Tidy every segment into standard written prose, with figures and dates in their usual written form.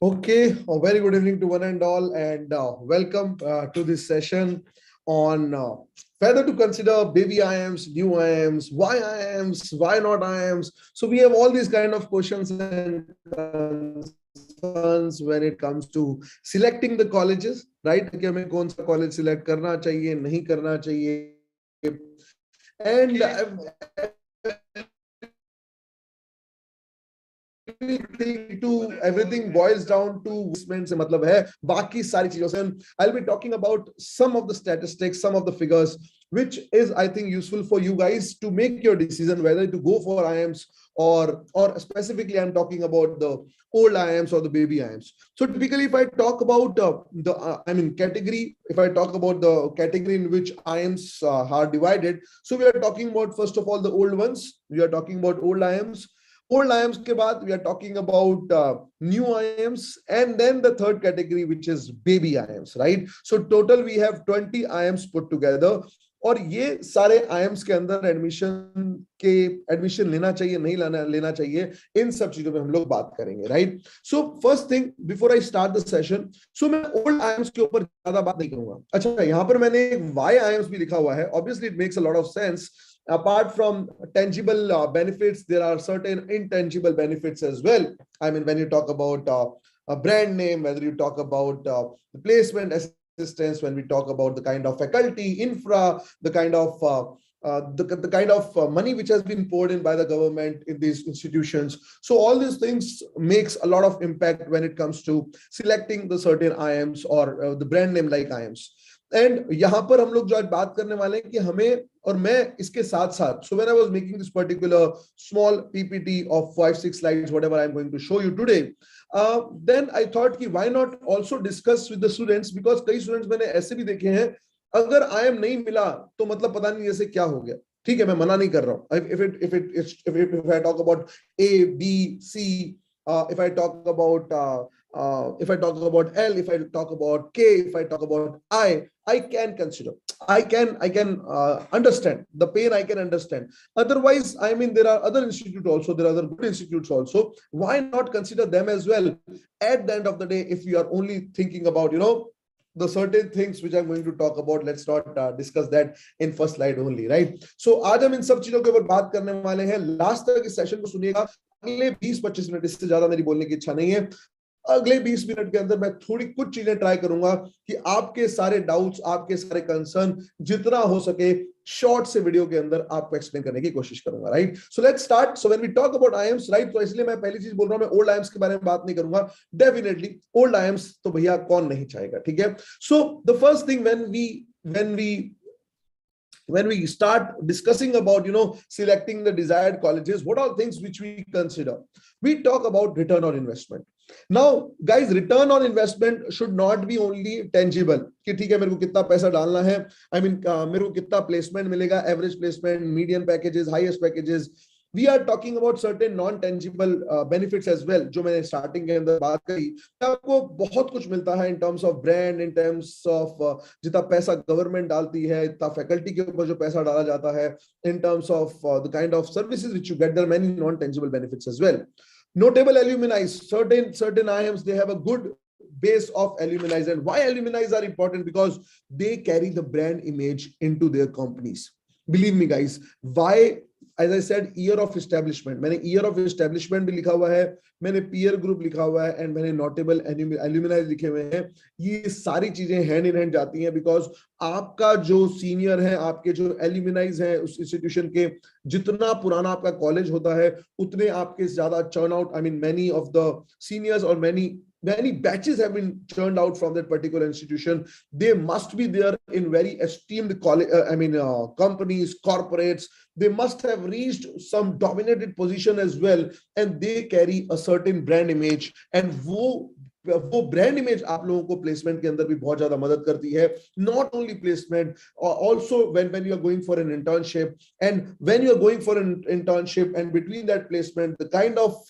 Okay, a very good evening to one and all, and welcome to this session on whether to consider baby IIMs, new IIMs, why IIMs, why not IIMs. So we have all these kind of questions and concerns when it comes to selecting the colleges, right? कि हमें कौन सा college select करना चाहिए, नहीं करना चाहिए, and to everything boils down to investment से मतलब है बाकी सारी चीजों से I'll be talking about some of the statistics, some of the figures, which is I think useful for you guys to make your decision whether to go for IIMs or specifically I'm talking about the old IIMs or the baby IIMs. So typically if I talk about the category, if I talk about the category in which IIMs are divided, so we are talking about first of all the old ones, we are talking about old IIMs. Old IIMs के बाद we are talking about new IIMs, and then the third category which is baby IIMs, right? So total we have 20 IIMs put together. और ये सारे IIMs के अंदर admission लेना चाहिए नहीं लेना चाहिए, इन सब चीजों पे हम लोग बात करेंगे, right? So first thing before I start the session, so मैं ओल्ड IIMs के ऊपर ज्यादा बात नहीं करूंगा. अच्छा, यहाँ पर मैंने एक वाई IIMs भी लिखा हुआ है. Obviously it makes a lot of sense. Apart from tangible benefits, there are certain intangible benefits as well. I mean, when you talk about a brand name, whether you talk about the placement assistance, when we talk about the kind of faculty, infra, the kind of money which has been poured in by the government in these institutions. So all these things makes a lot of impact when it comes to selecting the certain IIMs or the brand name like IIMs. And यहाँ पर हम लोग जो आज बात करने वाले हैं कि हमें, और मैं इसके साथ साथ, so when I was making this particular small PPT of 5-6 slides, whatever I'm going to show you today, then I thought कि why not also discuss with the students, because कई students मैंने ऐसे भी देखे हैं, अगर IIM नहीं मिला तो मतलब पता नहीं जैसे क्या हो गया. ठीक है, मैं मना नहीं कर रहा हूँ. If I talk about A, B, C, if I talk about if I talk about L, if I talk about K, if I talk about I can consider. I can understand the pain. I can understand. Otherwise, I mean, there are other institutes also. There are other good institutes also. Why not consider them as well? At the end of the day, if you are only thinking about, the certain things which I'm going to talk about, let's not discuss that in first slide only, right? So आज हम इन सब चीजों के ऊपर बात करने वाले हैं. लास्ट तक इस सेशन को सुनिएगा. अगले 20-25 मिनट, इससे ज्यादा मेरी बोलने की इच्छा नहीं है. अगले 20 मिनट के अंदर मैं थोड़ी कुछ चीजें ट्राई करूंगा कि आपके सारे डाउट्स, आपके सारे कंसर्न जितना हो सके शॉर्ट से वीडियो के अंदर आपको एक्सप्लेन करने की कोशिश करूंगा, right? So let's start. So when we talk about IIMs, right, तो इसलिए मैं पहली चीज बोल रहा हूं, मैं ओल्ड IIMs के बारे में बात नहीं करूंगा. डेफिनेटली ओल्ड IIMs तो भैया कौन नहीं चाहेगा, ठीक है? So the first thing when we start discussing about selecting the desired colleges, what are things which we consider? We talk about return on investment. Now guys, return on investment should not be only tangible कि ठीक है मेरे को कितना पैसा डालना है, I mean मेरे को कितना प्लेसमेंट मिलेगा, average placement, median packages, highest packages. We are talking about certain non-tangible benefits as well, जो मैंने स्टार्टिंग के अंदर बात करी. आपको बहुत कुछ मिलता है in terms of brand, in terms of जितना पैसा गवर्नमेंट डालती है, इतना फैकल्टी के ऊपर जो पैसा डाला जाता है, in terms of the kind of services which you get, there are many non-tangible benefits as well. Notable alumni, certain IIMs, they have a good base of alumni. And why alumni are important? Because they carry the brand image into their companies. Believe me guys, why? As I said, year of establishment, मैंने year of establishment भी लिखा हुआ है, मैंने peer group लिखा हुआ है, and मैंने notable alumni लिखे हुए हैं. ये सारी चीजें hand in hand जाती हैं, because आपका जो senior है, आपके जो alumni हैं उस institution के, जितना पुराना आपका college होता है, उतने आपके ज्यादा churn out. I mean, many of the seniors or many batches have been churned out from that particular institution. They must be there in very esteemed companies, corporates. They must have reached some dominated position as well, and they carry a certain brand image. And वो brand image आप लोगों को placement के अंदर भी बहुत ज्यादा मदद करती है. Not only placement, also when you are going for an internship, and when you are going for an internship and between that placement, the kind of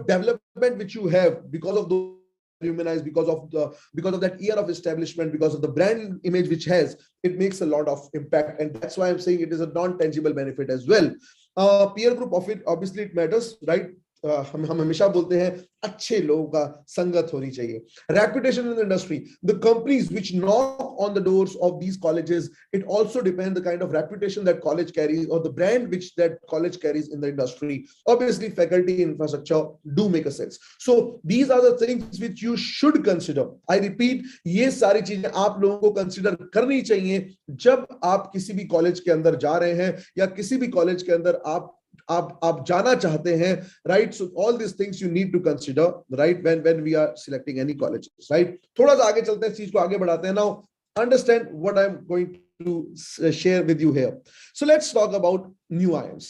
development which you have because of those humanize, because of that year of establishment, because of the brand image which has, it makes a lot of impact. And that's why I'm saying it is a non-tangible benefit as well. Peer group of it, obviously it matters, right? हम हमेशा बोलते हैं अच्छे लोगों का संगत होनी चाहिए. Reputation in the industry, the companies which knock on the doors of these colleges, it also depend the kind of reputation that college carries और the brand which that college carries in the industry. Obviously faculty infrastructure do make a sense. So these are the things which you should consider. I repeat, ये सारी चीजें आप लोगों को consider करनी चाहिए जब आप किसी भी कॉलेज के अंदर जा रहे हैं या किसी भी कॉलेज के अंदर आप जाना चाहते हैं, right? So all these things you need to consider, right, when we are selecting any colleges, right? थोड़ा सा आगे चलते हैं, इस चीज को आगे बढ़ाते हैं. Now understand what I'm going to share with you here. So let's talk about new IIMs,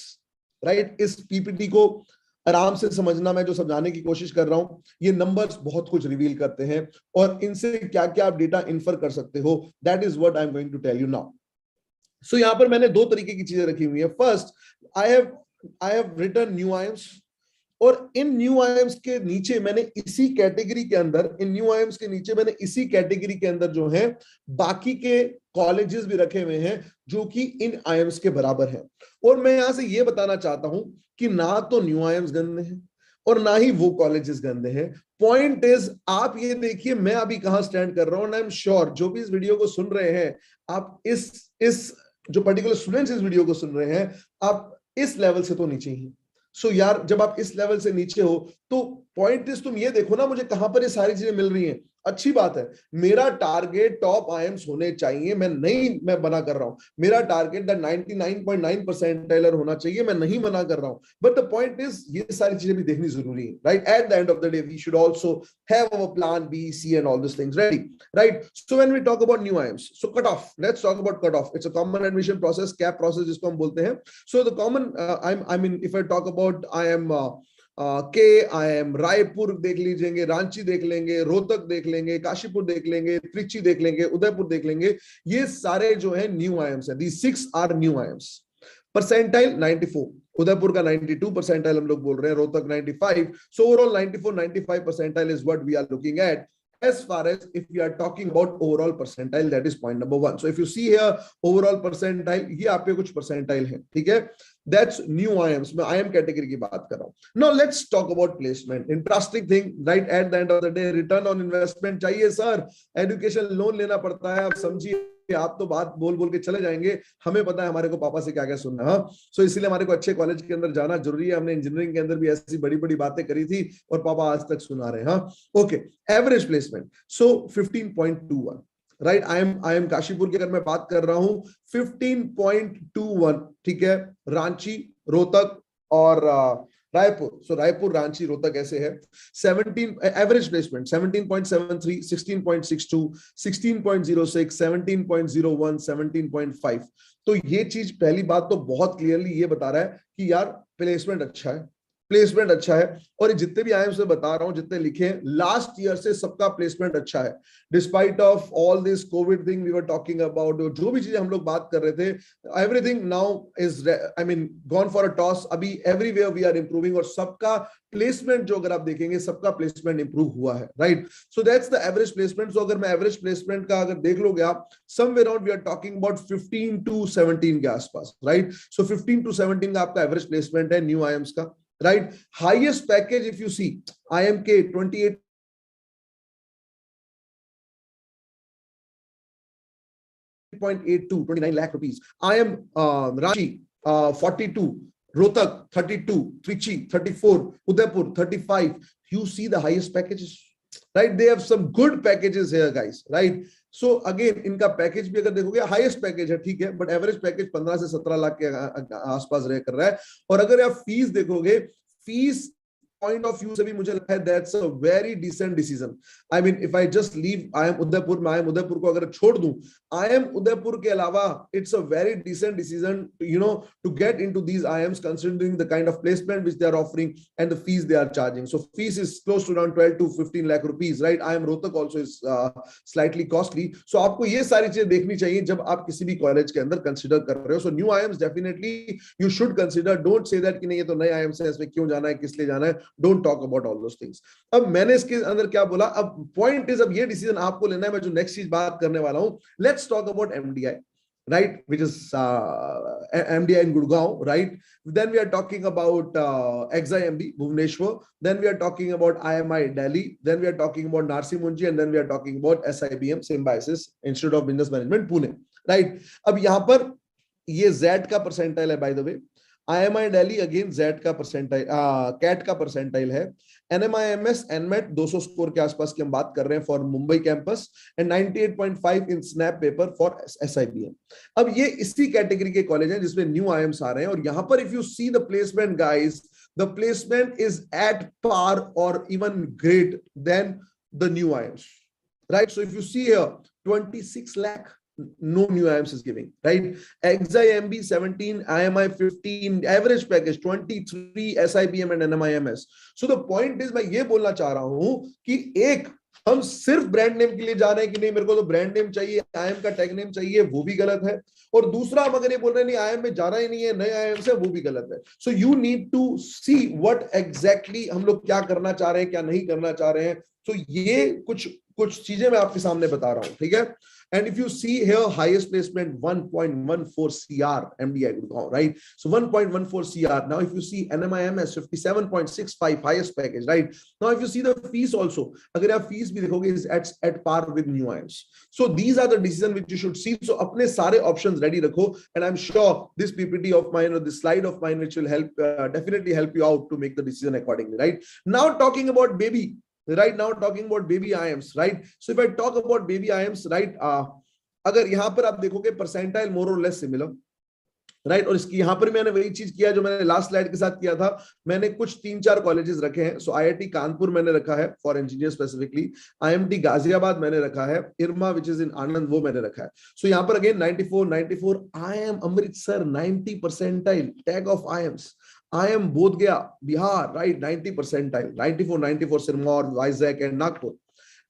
right? इस पीपीटी को आराम से समझना, मैं जो समझाने की कोशिश कर रहा हूं, ये नंबर्स बहुत कुछ रिवील करते हैं और इनसे क्या क्या आप डेटा इन्फर कर सकते हो. That is what I am going to tell you now. So यहां पर मैंने दो तरीके की चीजें रखी हुई है. First, I have written new IIMs, और इन न्यू IIMs के नीचे मैंने इसी कैटेगरी के अंदर, इन न्यू IIMs के नीचे मैंने इसी कैटेगरी के अंदर जो है बाकी के कॉलेजेस भी रखे हुए हैं जो कि इन IIMs के बराबर हैं. और मैं यहां से ये बताना चाहता हूं कि ना तो न्यू IIMs गंदे हैं और ना ही वो कॉलेजेस गंदे हैं. पॉइंट इज, आप ये देखिए मैं अभी कहां स्टैंड कर रहा हूं. आई एम श्योर जो भी इस वीडियो को सुन रहे हैं, आप इस जो पर्टिकुलर स्टूडेंट्स इस वीडियो को सुन रहे हैं, आप इस लेवल से तो नीचे ही. सो यार, जब आप इस लेवल से नीचे हो तो पॉइंट इज, तुम ये देखो ना मुझे कहां पर ये सारी चीजें मिल रही हैं. अच्छी बात है, मेरा टारगेट टॉप IIMs होने चाहिए, मैं मना कर रहा हूं. मेरा टारगेट द 99.9 परसेंटाइलर होना चाहिए, मैं नहीं मना कर रहा हूं. बट द पॉइंट इज, ये सारी चीजें भी देखनी जरूरी है, right? At the end of the day we should also have our plan B, C and all this things ready, right? So when we talk about new IIMs, so cut off, let's talk about cut off. It's a common admission process, CAP process जिसको हम बोलते हैं. So the common, I mean if I talk about IIM के IIM Raipur देख लीजिएंगे, रांची देख लेंगे, रोहतक देख लेंगे, काशीपुर देख लेंगे, त्रिची देख लेंगे, उदयपुर देख लेंगे. ये सारे जो है न्यू IIMs है. These 6 are new IIMs. Percentile 94, Udaipur का 92 परसेंटाइल हम लोग बोल रहे हैं, Rohtak 95. So overall 94-95 percentile is what we are looking at. As far as if we are talking about overall percentile, that is point number 1. So if you see here overall percentile, ये आपके कुछ percentile है, ठीक है? That's new IIMs. मैं IIM category की बात कर रहा हूँ. Now let's talk about placement. Interesting thing, right? At the end of the day, return on investment चाहिए सर. Education loan लेना पड़ता है. आप समझिए, आप तो बात बोल बोल के चले जाएंगे, हमें पता है हमारे को पापा से क्या क्या सुनना है. सो इसीलिए हमारे को अच्छे कॉलेज के अंदर जाना जरूरी है. हमने इंजीनियरिंग के अंदर भी ऐसी बड़ी बड़ी बातें करी थी और पापा आज तक सुना रहे हैं. हाँ, okay. Average placement, so 15.21, right? I am Kashipur की अगर मैं बात कर रहा हूं, 15.21, ठीक है? रांची, रोहतक और रायपुर. सो रायपुर, रांची, रोहतक ऐसे है. 17 एवरेज प्लेसमेंट 17.73, 16.62, 16.06, 17.01, 17.5. तो ये चीज, पहली बात तो बहुत क्लियरली ये बता रहा है कि यार प्लेसमेंट अच्छा है, प्लेसमेंट अच्छा है. और जितने भी IIMs से बता रहा हूं, जितने लिखे हैं, लास्ट ईयर से सबका प्लेसमेंट अच्छा है. Despite of all this covid thing we were talking about, जो भी चीजें हम लोग बात कर रहे थे, everything now is, I mean, gone for a toss. अभी एवरीवेयर वी आर इंप्रूविंग और सबका प्लेसमेंट जो अगर आप देखेंगे, सबका प्लेसमेंट इंप्रूव हुआ है, right? So that's the average placement. So अगर मैं एवरेज प्लेसमेंट का अगर देख लोगे आप, somewhere around we are talking about 15 to 17 के आसपास, राइट? सो 15 to 17 का आपका एवरेज प्लेसमेंट है न्यू IIMs का, right? Highest package, if you see, IMK 28.82, 29 lakh rupees. IIM Ranchi 42, Rohtak 32, Trichy 34, Udaipur 35. You see the highest packages, right? They have some good packages here, guys, right? So again, इनका package भी अगर देखोगे, highest package है, ठीक है, but average package 15 से 17 लाख के आसपास रह कर रहा है. और अगर आप फीस देखोगे, फीस पॉइंट ऑफ व्यू से भी मुझे लगता है that's a very decent decision. I mean, if I just leave IIM Udaipur, मैं IIM उदयपुर को अगर छोड़ दूं, IIM उदयपुर के अलावा it's a very decent decision, you know, to get into these IIMs considering the kind of placement which they are offering and the fees they are charging. So fees is close to around 12 to 15 lakh rupees, right? IIM Rohtak also is slightly costly. So आपको ये सारी चीजें देखनी चाहिए जब आप किसी भी कॉलेज के अंदर कंसीडर कर रहे हो. So new IIMs definitely you should consider. Don't say that कि नहीं ये तो नए IIMs है, इसमें क्यों जाना है, किस लिए जाना है. Don't talk about all those things. अब मैंने इसके अंदर क्या बोला, अब पॉइंट इज, अब ये डिसीजन आपको लेना है. मैं जो नेक्स्ट चीज बात करने वाला हूं, let's talk about MDI. right, which is MDI in Gurgaon, right? Then we are talking about XIMB, Bhubaneswar. Then we are talking about IMI Delhi. Then we are talking about Narsi Munji, and then we are talking about SIBM, Symbiosis, Institute of Business Management, Pune, right? अब यहाँ पर ये Z का percentile है, by the way. IMI Delhi again Z का percentile, cat का percentile है. NMIMS NMET 200 score के आसपास की हम बात कर रहे हैं for Mumbai campus, and 98.5 in snap paper for SIBM. अब ये इसी कैटेगरी के कॉलेज हैं जिसमें न्यू IIMs आ रहे हैं, और यहां पर if you see the placement guys, the placement is at par or even great than the new IIMs, right? So if you see here, 26 lakh no new IIMs is giving, right? XIMB 17, IMI 15, average package 23, SIBM and NMIMS. So the point is, मैं ये बोलना चाह रहा हूं कि एक हम सिर्फ ब्रांड नेम के लिए जा रहे हैं कि नहीं मेरे को तो ब्रांड नेम चाहिए, आईएम का टैग नेम चाहिए, वो भी गलत है. और दूसरा हम अगर ये बोल रहे हैं नहीं आईएम में जाना ही नहीं है, नए आईएम से, वो भी गलत है. So you need to see what exactly हम लोग क्या करना चाह रहे हैं, क्या नहीं करना चाह रहे हैं. तो ये कुछ चीजें मैं आपके सामने बता रहा हूं, ठीक है. And if you see here, highest placement 1.14 CR MDI Gurgaon, right? So 1.14 CR. Now, if you see NMIMS 57.65 highest package, right? Now, if you see the fees also, अगर आप fees भी देखोगे is at par with new IIMs. So these are the decisions which you should see. So अपने सारे options ready रखो, and I'm sure this PPT of mine or this slide of mine which will help definitely help you out to make the decision accordingly, right? Now talking about baby. Right now talking about baby IIMs, right? So if I talk about baby IIMs, right, अगर यहाँ पर आप देखोगे percentile मोर और less similar, right. और इसकी यहाँ पर मैंने वही चीज किया जो मैंने लास्ट स्लाइड के साथ किया था. मैंने कुछ 3-4 कॉलेजेस रखे हैं. सो IIT कानपुर मैंने रखा है for engineer specifically, IMT Ghaziabad मैंने रखा है, इरमा विच इज इन आनंद वो मैंने रखा है. सो यहाँ पर again 94 IIM Amritsar 90 percentile tag of IIMs. IIM Bodhgaya Bihar, right, 90 percentile, 94 Sirmaur, Vizag and Nagpur.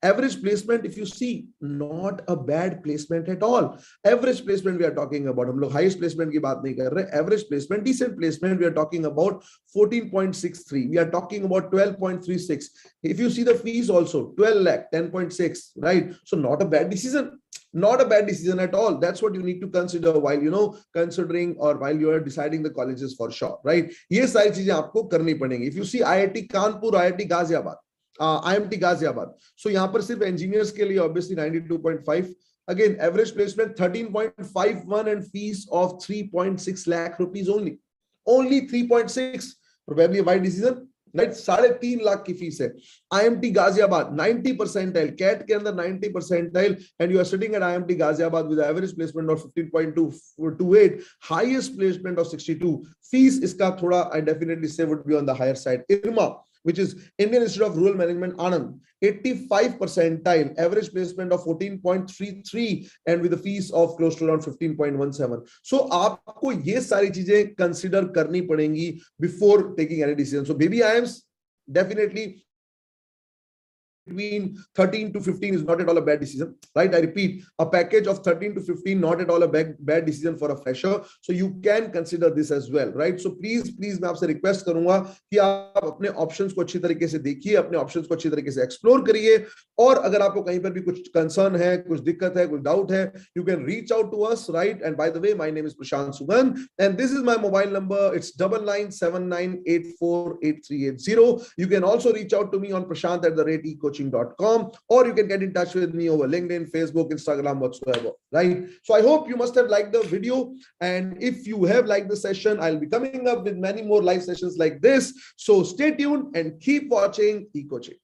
Average placement, if you see, not a bad placement at all. Average placement we are talking about, हम लोग highest placement की बात नहीं कर रहे. Average placement, decent placement, we are talking about 14.63. We are talking about 12.36. If you see the fees also, 12 lakh, 10.6, right? So not a bad decision. Not a bad decision at all. That's what you need to consider while considering or while you are deciding the colleges for sure, right? ये सारी चीजें आपको करनी पड़ेंगी. If you see IIT Kanpur, IIT Ghaziabad, IMT Ghaziabad, so यहाँ पर सिर्फ engineers के लिए obviously 92.5. Again, average placement 13.51 and fees of 3.6 lakh rupees only. Only 3.6. Probably a wide decision. Right, 3.5 lakh की फीस है. IMT गाजियाबाद 90 परसेंटाइल, कैट के अंदर 90 percentile, and you are sitting at IMT Ghaziabad with average placement of 15.28, highest placement of 62. Fees इसका थोड़ा I definitely say would be on the higher side. IRMA which is Indian Institute of Rural Management Anand, 85 percentile, average placement of 14.33 and with a fees of close to around 15.17. So आपको ये सारी चीजें consider करनी पड़ेंगी before taking any decision. So baby IIMs definitely between 13 to 15 is not at all a bad decision, right? I repeat, a package of 13 to 15 not at all a bad decision for a fresher, so you can consider this as well, right? So please मैं आपसे request करूंगा कि आप अपने options को अच्छी तरीके से देखिए, अपने ऑप्शंस को अच्छी तरीके से एक्सप्लोर करिए, और अगर आपको कहीं पर भी कुछ कंसर्न है, कुछ दिक्कत है, कुछ डाउट है, you can reach out to us, right? And by the way, my name is Prashant Sir and this is my mobile number. It's 9979848380. You can also reach out to me on prashant@ekoching.com, or you can get in touch with me over LinkedIn, Facebook, Instagram, whatsoever, right? So I hope you must have liked the video, and if you have liked the session, I'll be coming up with many more live sessions like this. So stay tuned and keep watching Ekoching.